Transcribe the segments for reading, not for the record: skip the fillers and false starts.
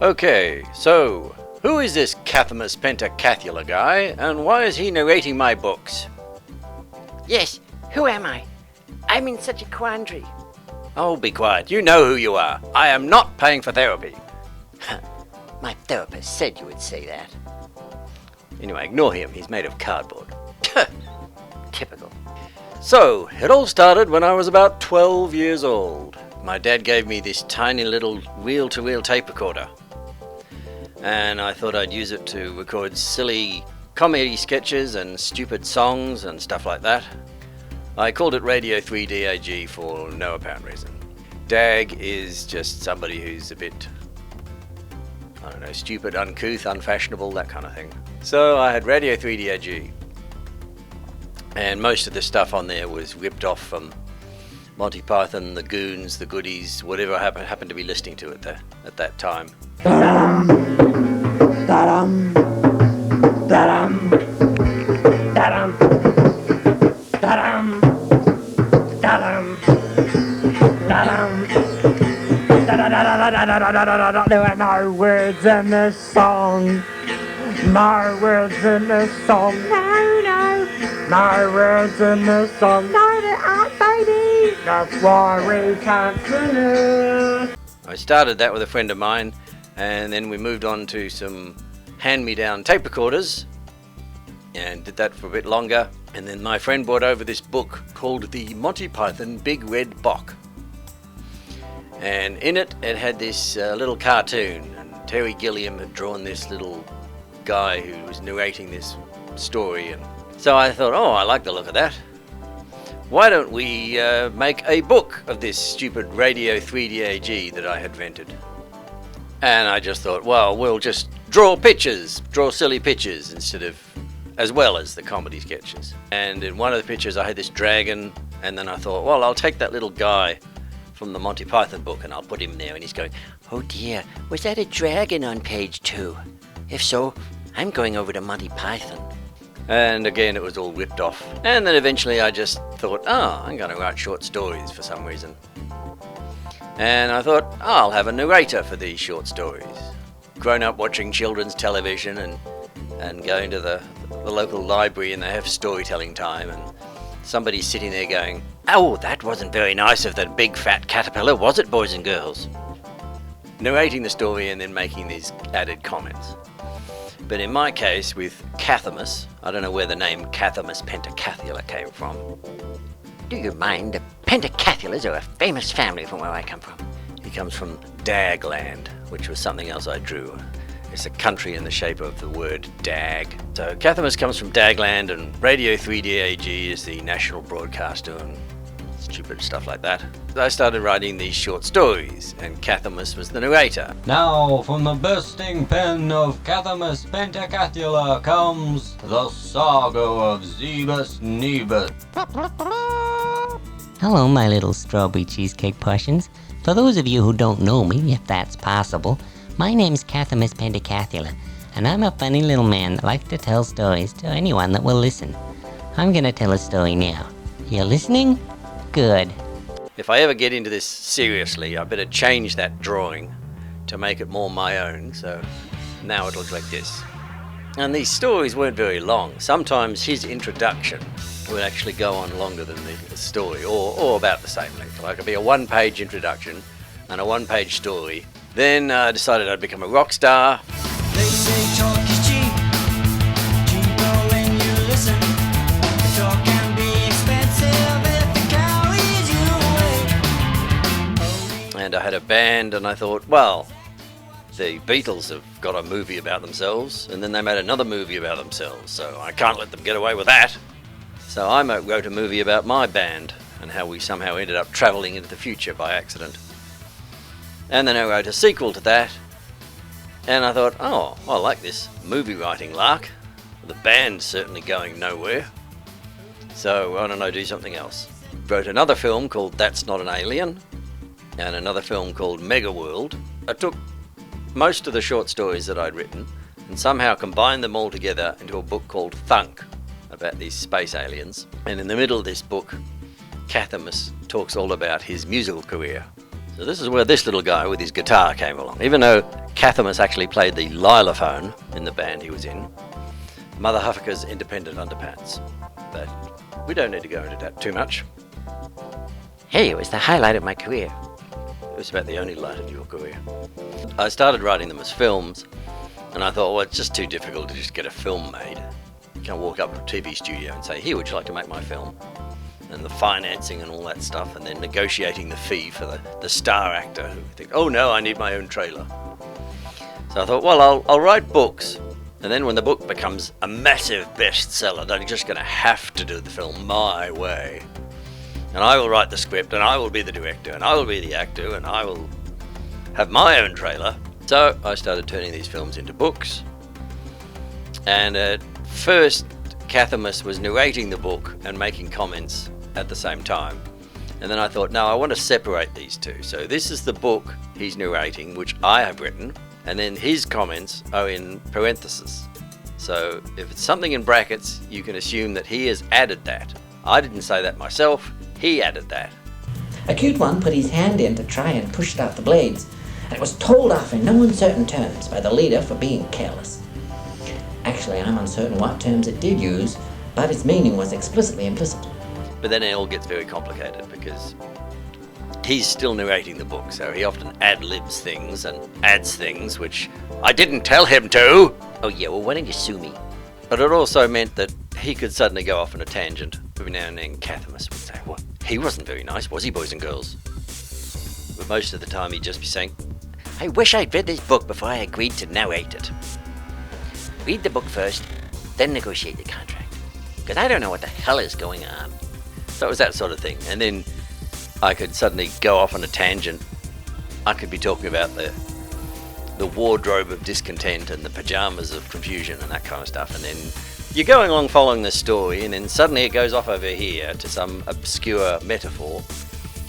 Okay, so who is this Cathumus Pentacathula guy, and why is he narrating my books? Yes, who am I? I'm in such a quandary. Oh, be quiet. You know who you are. I am not paying for therapy. My therapist said you would say that. Anyway, ignore him. He's made of cardboard. Typical. So, it all started when I was about 12 years old. My dad gave me this tiny little reel-to-reel tape recorder. And I thought I'd use it to record silly comedy sketches and stupid songs and stuff like that. I called it Radio 3 DAG for no apparent reason. DAG is just somebody who's a bit, I don't know, stupid, uncouth, unfashionable, that kind of thing. So I had Radio 3 DAG. And most of the stuff on there was ripped off from Monty Python, the Goons, the Goodies, whatever I happened to be listening to at that time. Da-dum, da-dum, da-dum, da-dum, da-dum, da-dum, da-dum, da-da-da-da-da-da-da-da-da-da. There are no words in this song. No words in this song. No words in this song. No, there aren't, baby. That's why we can't sing it. I started that with a friend of mine, and then we moved on to some hand-me-down tape recorders and did that for a bit longer. And then my friend brought over this book called The Monty Python Big Red Book. And in it had this little cartoon, and Terry Gilliam had drawn this little guy who was narrating this story. And so I thought, oh, I like the look of that. Why don't we make a book of this stupid Radio 3 DAG that I had rented? And I just thought, well, we'll just draw silly pictures as well as the comedy sketches. And in one of the pictures I had this dragon, and then I thought, well, I'll take that little guy from the Monty Python book and I'll put him there, and he's going, oh dear, was that a dragon on page 2? If so, I'm going over to Monty Python. And again, it was all ripped off. And then eventually I just thought, I'm going to write short stories for some reason. And I thought, I'll have a narrator for these short stories. Grown up watching children's television and going to the local library, and they have storytelling time, and somebody's sitting there going, oh, that wasn't very nice of that big fat caterpillar, was it, boys and girls? Narrating the story and then making these added comments. But in my case, with Cathumus, I don't know where the name Cathumus Pentacathula came from. Do you mind? The Pentacathulas are a famous family from where I come from. He comes from Dagland, which was something else I drew. It's a country in the shape of the word dag. So Cathumus comes from Dagland, and Radio 3 DAG is the national broadcaster and stupid stuff like that. I started writing these short stories, and Cathumus was the narrator. Now, from the bursting pen of Cathumus Pentacathula comes the saga of Zebus Nebus. Hello, my little strawberry cheesecake portions. For those of you who don't know me, if that's possible, my name's Cathumus Pentacathula, and I'm a funny little man that likes to tell stories to anyone that will listen. I'm gonna tell a story now. You listening? Good. If I ever get into this seriously, I better change that drawing to make it more my own, so now it looks like this. And these stories weren't very long. Sometimes his introduction would actually go on longer than the story, or about the same length. Like it'd be a one-page introduction and a one-page story. Then I decided I'd become a rock star. They say talk is cheap, cheaper when you listen. Talk can be expensive if it carries you away. And I had a band, and I thought, well, the Beatles have got a movie about themselves, and then they made another movie about themselves, so I can't let them get away with that. So I wrote a movie about my band and how we somehow ended up travelling into the future by accident. And then I wrote a sequel to that, and I thought, oh, I like this movie writing lark. The band's certainly going nowhere, so why don't I do something else? Wrote another film called That's Not an Alien, and another film called Mega World. I took most of the short stories that I'd written and somehow combined them all together into a book called Thunk, about these space aliens. And in the middle of this book, Cathumus talks all about his musical career. So this is where this little guy with his guitar came along. Even though Cathumus actually played the xylophone in the band he was in, Mother Huffaker's Independent Underpants. But we don't need to go into that too much. Hey, it was the highlight of my career. It was about the only light of your career. I started writing them as films, and I thought, well, it's just too difficult to just get a film made. You can't walk up to a TV studio and say, here, would you like to make my film? And the financing and all that stuff, and then negotiating the fee for the star actor who think, oh no, I need my own trailer. So I thought, well, I'll write books, and then when the book becomes a massive bestseller, then I'm just going to have to do the film my way. And I will write the script, and I will be the director, and I will be the actor, and I will have my own trailer. So I started turning these films into books, and at first Cathumus was narrating the book and making comments at the same time. And then I thought, no, I want to separate these two. So this is the book he's narrating, which I have written, and then his comments are in parentheses. So if it's something in brackets, you can assume that he has added that. I didn't say that myself, he added that. A cute one put his hand in to try and push out the blades, and it was told off in no uncertain terms by the leader for being careless. Actually, I'm uncertain what terms it did use, but its meaning was explicitly implicit. But then it all gets very complicated because he's still narrating the book, so he often ad-libs things and adds things which I didn't tell him to. Oh yeah, well why don't you sue me? But it also meant that he could suddenly go off on a tangent. Every now and then Cathumus would say, well, he wasn't very nice, was he, boys and girls? But most of the time he'd just be saying, I wish I'd read this book before I agreed to narrate it. Read the book first, then negotiate the contract. Because I don't know what the hell is going on. so it was that sort of thing. And then I could suddenly go off on a tangent. I could be talking about the wardrobe of discontent and the pajamas of confusion and that kind of stuff. And then you're going along following the story, and then suddenly it goes off over here to some obscure metaphor.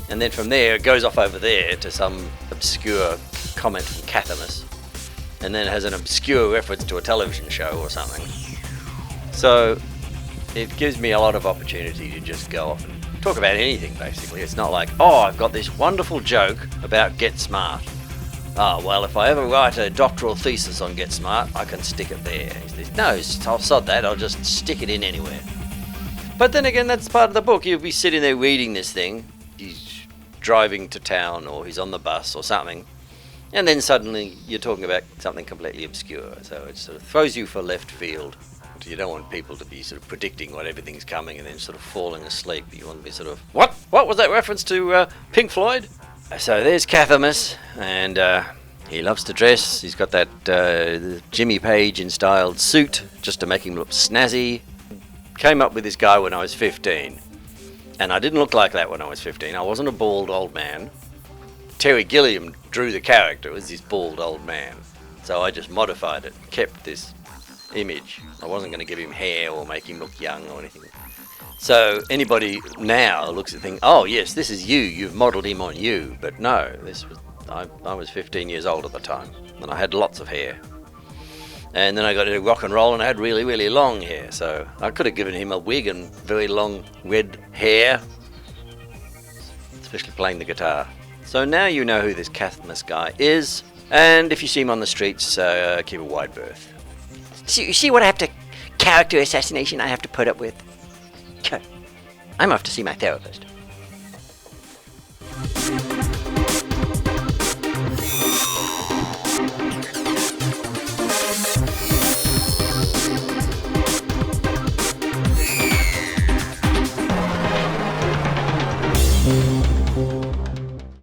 And then from there, it goes off over there to some obscure comment from Cathumus. And then it has an obscure reference to a television show or something. So it gives me a lot of opportunity to just go off and talk about anything, basically. It's not like, oh, I've got this wonderful joke about Get Smart. Oh, well, if I ever write a doctoral thesis on Get Smart, I can stick it there. He says, no, I'll sod that, I'll just stick it in anywhere. But then again, that's part of the book. You'll be sitting there reading this thing. He's driving to town, or he's on the bus or something. And then suddenly you're talking about something completely obscure. So it sort of throws you for left field. You don't want people to be sort of predicting what everything's coming and then sort of falling asleep. You want to be sort of, what? What was that reference to Pink Floyd? So there's Cathumus, and he loves to dress. He's got that Jimmy Page-styled suit just to make him look snazzy. Came up with this guy when I was 15. And I didn't look like that when I was 15. I wasn't a bald old man. Terry Gilliam drew the character as this bald old man. So I just modified it, kept this image. I wasn't going to give him hair or make him look young or anything. So anybody now looks at things, oh yes, this is you, you've modelled him on you. But no, I was 15 years old at the time, and I had lots of hair. And then I got into rock and roll and I had really, really long hair. So I could have given him a wig and very long red hair, especially playing the guitar. So now you know who this Cathumus guy is, and if you see him on the streets, keep a wide berth. You see what I have to, character assassination I have to put up with? I'm off to see my therapist.